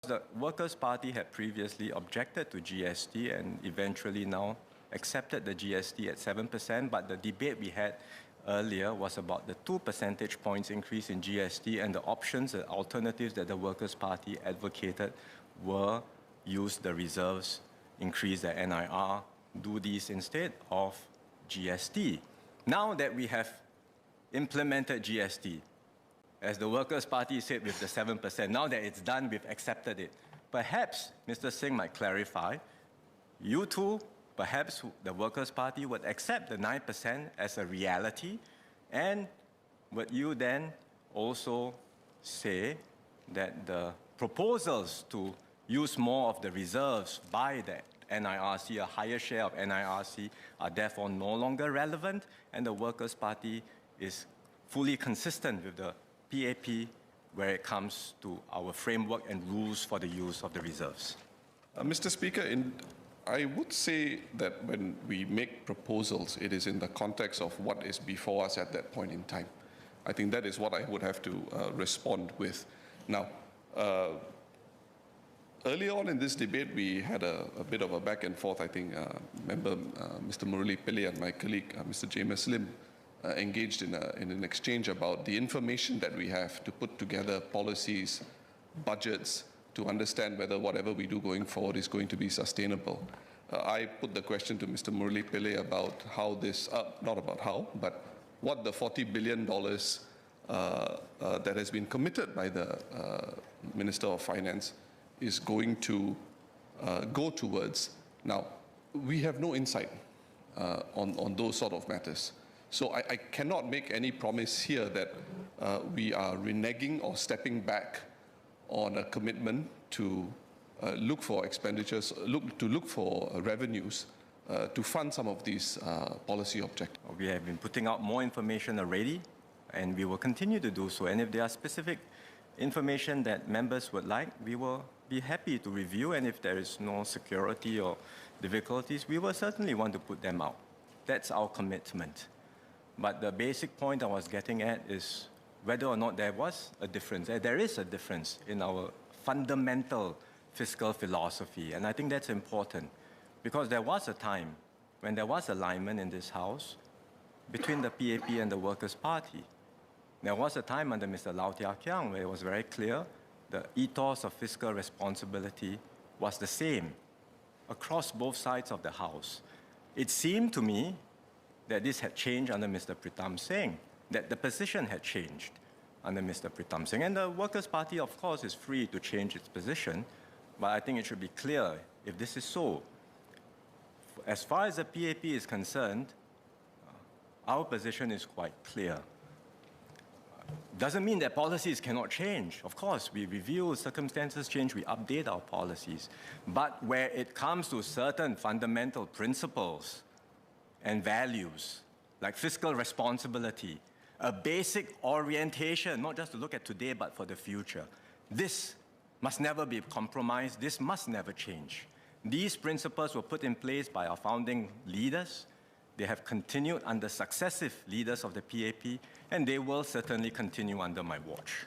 the Workers' Party had previously objected to GST and eventually now accepted the GST at 7%, but the debate we had earlier was about the 2 percentage points increase in GST, and the options, the alternatives that the Workers' Party advocated were use the reserves, increase the NIR, do these instead of GST. Now that we have implemented GST, as the Workers' Party said with the 7%, now that it's done, we've accepted it. Perhaps Mr. Singh might clarify, you too, perhaps the Workers' Party would accept the 9% as a reality, and would you then also say that the proposals to use more of the reserves by the NIRC, a higher share of NIRC, are therefore no longer relevant, and the Workers' Party is fully consistent with the PAP where it comes to our framework and rules for the use of the reserves? Mr. Speaker, I would say that when we make proposals, it is in the context of what is before us at that point in time. I think that is what I would have to respond with. Now, earlier on in this debate, we had a bit of a back and forth. I think member Mr. Murali Pillai and my colleague, Mr. James Lim, engaged in an exchange about the information that we have to put together policies, budgets, to understand whether whatever we do going forward is going to be sustainable. I put the question to Mr. Murali Pillai about how this, not about how, but what the $40 billion that has been committed by the Minister of Finance is going to go towards. Now, we have no insight on those sort of matters. So I cannot make any promise here that we are reneging or stepping back on a commitment to look for expenditures, look for revenues to fund some of these policy objectives. We have been putting out more information already, and we will continue to do so. And if there are specific information that members would like, we will be happy to review. And if there is no security or difficulties, we will certainly want to put them out. That's our commitment. But the basic point I was getting at is whether or not there was a difference. There is a difference in our fundamental fiscal philosophy, and I think that's important, because there was a time when there was alignment in this House between the PAP and the Workers' Party. There was a time under Mr. Lau Tia Kiang where it was very clear the ethos of fiscal responsibility was the same across both sides of the House. It seemed to me that this had changed under Mr. Pritam Singh, that the position had changed under Mr. Pritam Singh. And the Workers' Party, of course, is free to change its position, but I think it should be clear if this is so. As far as the PAP is concerned, our position is quite clear. Doesn't mean that policies cannot change. Of course, we review, circumstances change, we update our policies. But where it comes to certain fundamental principles and values, like fiscal responsibility, a basic orientation, not just to look at today, but for the future. This must never be compromised. This must never change. These principles were put in place by our founding leaders. They have continued under successive leaders of the PAP, and they will certainly continue under my watch.